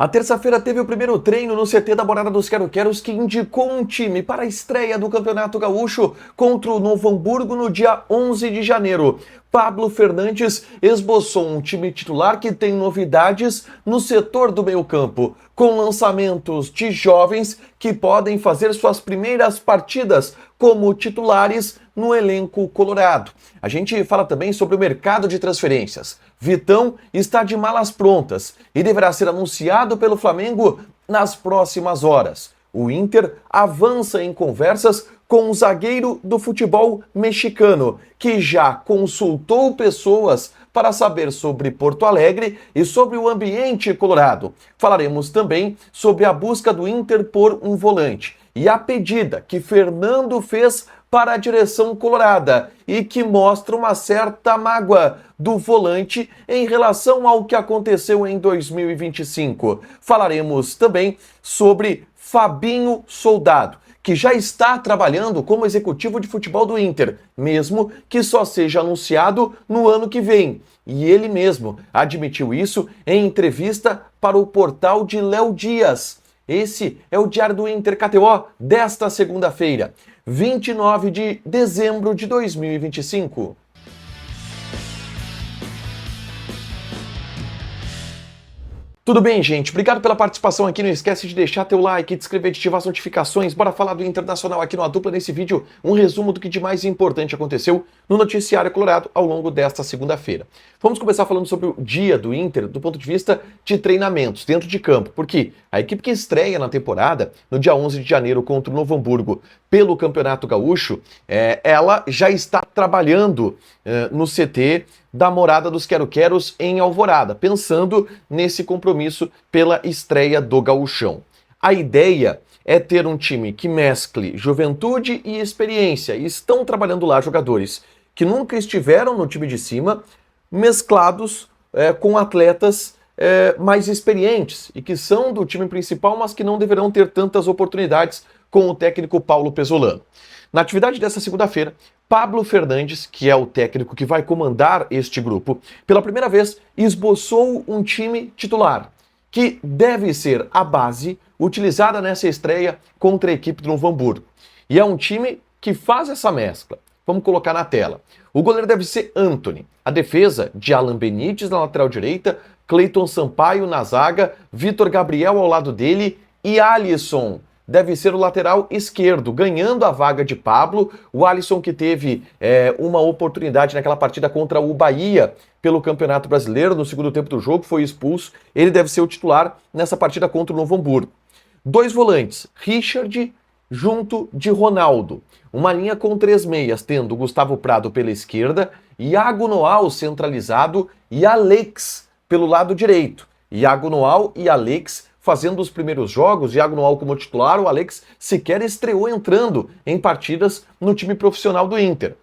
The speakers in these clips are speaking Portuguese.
A terça-feira teve o primeiro treino no CT da Morada dos Quero-Queros, que indicou um time para a estreia do Campeonato Gaúcho contra o Novo Hamburgo no dia 11 de janeiro. Pablo Fernandes esboçou um time titular que tem novidades no setor do meio-campo, com lançamentos de jovens que podem fazer suas primeiras partidas como titulares no elenco colorado. A gente fala também sobre o mercado de transferências. Vitão está de malas prontas e deverá ser anunciado pelo Flamengo nas próximas horas. O Inter avança em conversas com o zagueiro do futebol mexicano, que já consultou pessoas para saber sobre Porto Alegre e sobre o ambiente colorado. Falaremos também sobre a busca do Inter por um volante e a pedida que Fernando fez para a direção colorada e que mostra uma certa mágoa do volante em relação ao que aconteceu em 2025. Falaremos também sobre Fabinho Soldado, que já está trabalhando como executivo de futebol do Inter, mesmo que só seja anunciado no ano que vem. E ele mesmo admitiu isso em entrevista para o portal de Léo Dias. Esse é o Diário do Inter KTO desta segunda-feira, 29 de dezembro de 2025. Tudo bem, gente? Obrigado pela participação aqui. Não esquece de deixar teu like, de inscrever, de ativar as notificações. Bora falar do Internacional aqui no A Dupla. Nesse vídeo, um resumo do que de mais importante aconteceu no noticiário colorado ao longo desta segunda-feira. Vamos começar falando sobre o dia do Inter do ponto de vista de treinamentos dentro de campo, porque a equipe que estreia na temporada no dia 11 de janeiro contra o Novo Hamburgo pelo Campeonato Gaúcho, ela já está trabalhando no CT da Morada dos Quero-Queros em Alvorada, pensando nesse compromisso pela estreia do Gauchão. A ideia é ter um time que mescle juventude e experiência, e estão trabalhando lá jogadores que nunca estiveram no time de cima, mesclados com atletas mais experientes e que são do time principal, mas que não deverão ter tantas oportunidades com o técnico Paulo Pesolano. Na atividade dessa segunda-feira, Pablo Fernandes, que é o técnico que vai comandar este grupo, pela primeira vez esboçou um time titular, que deve ser a base utilizada nessa estreia contra a equipe do Novo Hamburgo. E é um time que faz essa mescla. Vamos colocar na tela. O goleiro deve ser Antony. A defesa de Alan Benítez na lateral direita, Cleiton Sampaio na zaga, Vitor Gabriel ao lado dele e Alisson deve ser o lateral esquerdo, ganhando a vaga de Pablo. O Alisson, que teve uma oportunidade naquela partida contra o Bahia pelo Campeonato Brasileiro, no segundo tempo do jogo, foi expulso. Ele deve ser o titular nessa partida contra o Novo Hamburgo. Dois volantes, Richard junto de Ronaldo. Uma linha com 3 meias, tendo Gustavo Prado pela esquerda, Iago Noal centralizado e Alex pelo lado direito. Iago Noal e Alex fazendo os primeiros jogos, Iago Noal como titular, o Alex sequer estreou entrando em partidas no time profissional do Inter.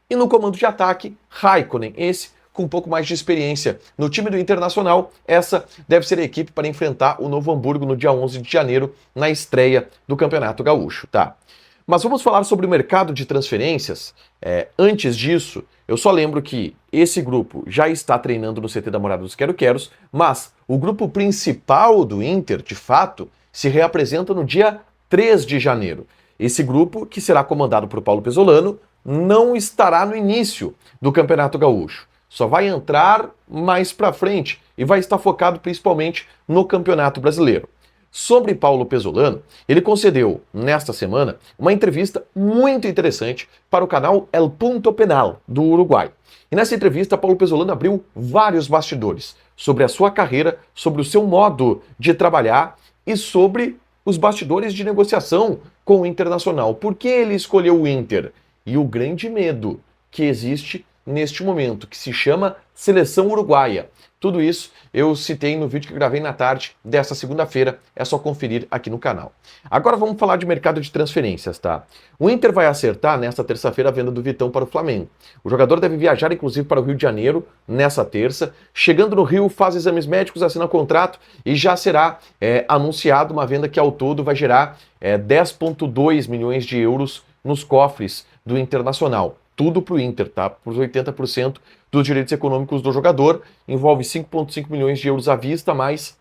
E no comando de ataque, Raikkonen, esse com um pouco mais de experiência. No time do Internacional, essa deve ser a equipe para enfrentar o Novo Hamburgo no dia 11 de janeiro, na estreia do Campeonato Gaúcho, tá? Mas vamos falar sobre o mercado de transferências. Antes disso, eu só lembro que esse grupo já está treinando no CT da Morada dos Quero-Queros, mas o grupo principal do Inter, de fato, se reapresenta no dia 3 de janeiro. Esse grupo, que será comandado por Paulo Pesolano, não estará no início do Campeonato Gaúcho. Só vai entrar mais para frente e vai estar focado principalmente no Campeonato Brasileiro. Sobre Paulo Pesolano, ele concedeu, nesta semana, uma entrevista muito interessante para o canal El Punto Penal, do Uruguai. E nessa entrevista, Paulo Pesolano abriu vários bastidores sobre a sua carreira, sobre o seu modo de trabalhar e sobre os bastidores de negociação com o Internacional. Por que ele escolheu o Inter? E o grande medo que existe neste momento, que se chama Seleção Uruguaia. Tudo isso eu citei no vídeo que gravei na tarde desta segunda-feira, é só conferir aqui no canal. Agora vamos falar de mercado de transferências, tá? O Inter vai acertar nesta terça-feira a venda do Vitão para o Flamengo. O jogador deve viajar inclusive para o Rio de Janeiro nessa terça. Chegando no Rio, faz exames médicos, assina contrato e já será anunciado uma venda que ao todo vai gerar 10,2 milhões de euros nos cofres do Internacional. Tudo para o Inter, tá? Por 80% dos direitos econômicos do jogador, envolve 5,5 milhões de euros à vista, mais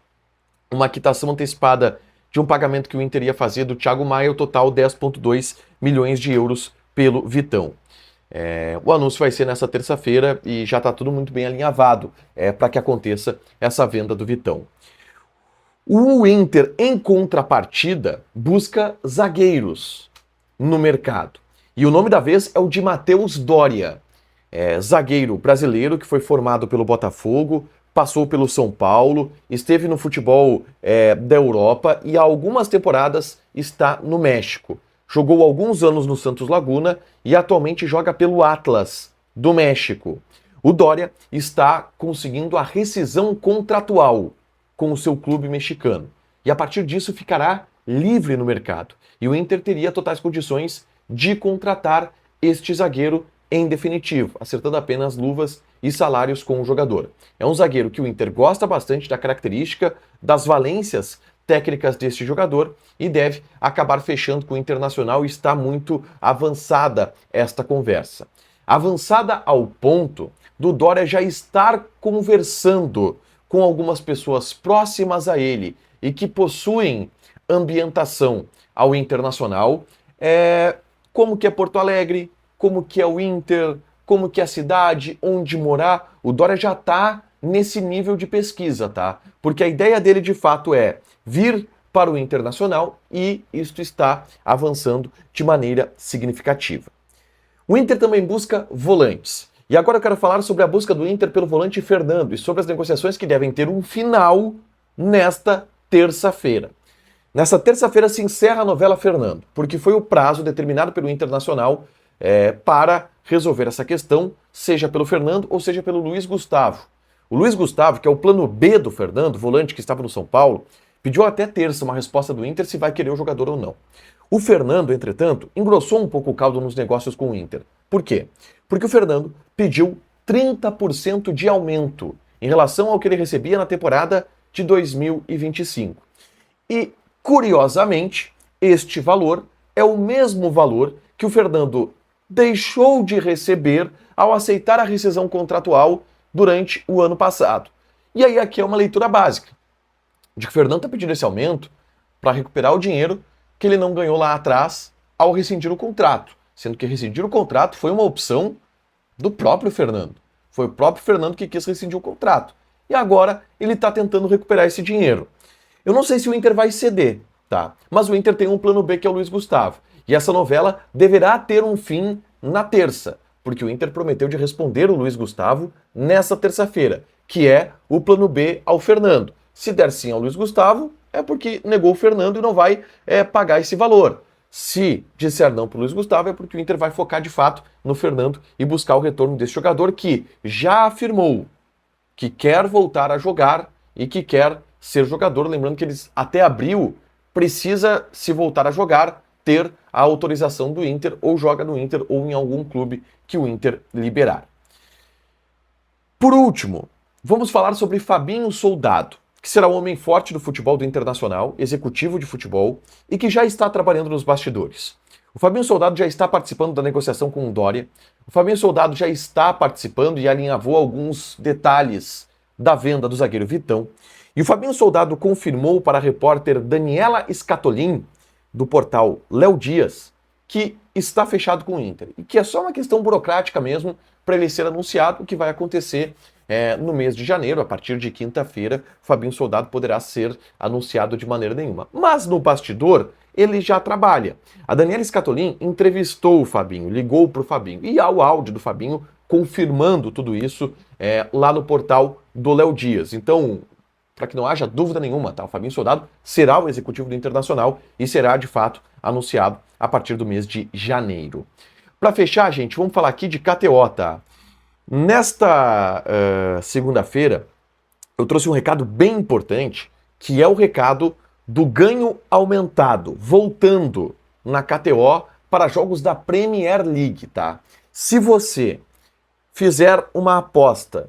uma quitação antecipada de um pagamento que o Inter ia fazer do Thiago Maia, o total 10,2 milhões de euros pelo Vitão. O anúncio vai ser nessa terça-feira e já está tudo muito bem alinhavado para que aconteça essa venda do Vitão. O Inter, em contrapartida, busca zagueiros no mercado. E o nome da vez é o de Matheus Doria, zagueiro brasileiro que foi formado pelo Botafogo, passou pelo São Paulo, esteve no futebol da Europa e há algumas temporadas está no México. Jogou alguns anos no Santos Laguna e atualmente joga pelo Atlas do México. O Doria está conseguindo a rescisão contratual com o seu clube mexicano. E a partir disso ficará livre no mercado. E o Inter teria totais condições de contratar este zagueiro em definitivo, acertando apenas luvas e salários com o jogador. É um zagueiro que o Inter gosta bastante da característica, das valências técnicas deste jogador e deve acabar fechando com o Internacional e está muito avançada esta conversa. Avançada ao ponto do Doria já estar conversando com algumas pessoas próximas a ele e que possuem ambientação ao Internacional, como que é Porto Alegre, como que é o Inter, como que é a cidade, onde morar. O Doria já está nesse nível de pesquisa, tá? Porque a ideia dele de fato é vir para o Internacional e isto está avançando de maneira significativa. O Inter também busca volantes. E agora eu quero falar sobre a busca do Inter pelo volante Fernando e sobre as negociações que devem ter um final nesta terça-feira. Nesta terça-feira se encerra a novela Fernando, porque foi o prazo determinado pelo Internacional para resolver essa questão, seja pelo Fernando ou seja pelo Luiz Gustavo. O Luiz Gustavo, que é o plano B do Fernando, volante que estava no São Paulo, pediu até terça uma resposta do Inter se vai querer o jogador ou não. O Fernando, entretanto, engrossou um pouco o caldo nos negócios com o Inter. Por quê? Porque o Fernando pediu 30% de aumento em relação ao que ele recebia na temporada de 2025. E, curiosamente, este valor é o mesmo valor que o Fernando deixou de receber ao aceitar a rescisão contratual durante o ano passado. E aí aqui é uma leitura básica, de que o Fernando está pedindo esse aumento para recuperar o dinheiro que ele não ganhou lá atrás ao rescindir o contrato, sendo que rescindir o contrato foi uma opção do próprio Fernando. Foi o próprio Fernando que quis rescindir o contrato. E agora ele está tentando recuperar esse dinheiro. Eu não sei se o Inter vai ceder, tá? Mas o Inter tem um plano B que é o Luiz Gustavo. E essa novela deverá ter um fim na terça, porque o Inter prometeu de responder o Luiz Gustavo nessa terça-feira, que é o plano B ao Fernando. Se der sim ao Luiz Gustavo, é porque negou o Fernando e não vai pagar esse valor. Se disser não para o Luiz Gustavo, é porque o Inter vai focar de fato no Fernando e buscar o retorno desse jogador que já afirmou que quer voltar a jogar e que quer ser jogador. Lembrando que eles até abril precisa, se voltar a jogar, ter a autorização do Inter, ou joga no Inter ou em algum clube que o Inter liberar. Por último, vamos falar sobre Fabinho Soldado, que será o homem forte do futebol do Internacional, executivo de futebol, e que já está trabalhando nos bastidores. O Fabinho Soldado já está participando da negociação com o Doria, o Fabinho Soldado já está participando e alinhavou alguns detalhes da venda do zagueiro Vitão, e o Fabinho Soldado confirmou para a repórter Daniela Scatolin, do portal Léo Dias, que está fechado com o Inter, e que é só uma questão burocrática mesmo para ele ser anunciado, o que vai acontecer no mês de janeiro. A partir de quinta-feira, Fabinho Soldado poderá ser anunciado de maneira nenhuma. Mas no bastidor, ele já trabalha. A Daniela Scatolin entrevistou o Fabinho, ligou para o Fabinho, e há o áudio do Fabinho confirmando tudo isso lá no portal do Léo Dias. Então, para que não haja dúvida nenhuma, tá? O Fabinho Soldado será o executivo do Internacional e será, de fato, anunciado a partir do mês de janeiro. Para fechar, gente, vamos falar aqui de KTO, tá? Nesta segunda-feira, eu trouxe um recado bem importante, que é o recado do ganho aumentado, voltando na KTO para jogos da Premier League, tá? Se você fizer uma aposta,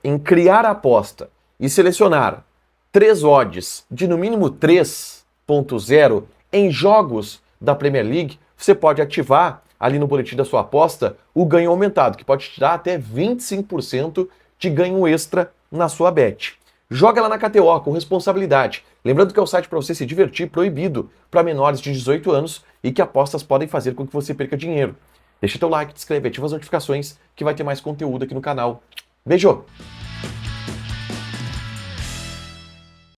em criar a aposta e selecionar 3 odds de no mínimo 3.0 em jogos da Premier League, você pode ativar ali no boletim da sua aposta o ganho aumentado, que pode te dar até 25% de ganho extra na sua bet. Joga lá na KTO com responsabilidade. Lembrando que é o site para você se divertir, proibido para menores de 18 anos e que apostas podem fazer com que você perca dinheiro. Deixa teu like, te inscreve, ativa as notificações que vai ter mais conteúdo aqui no canal. Beijo!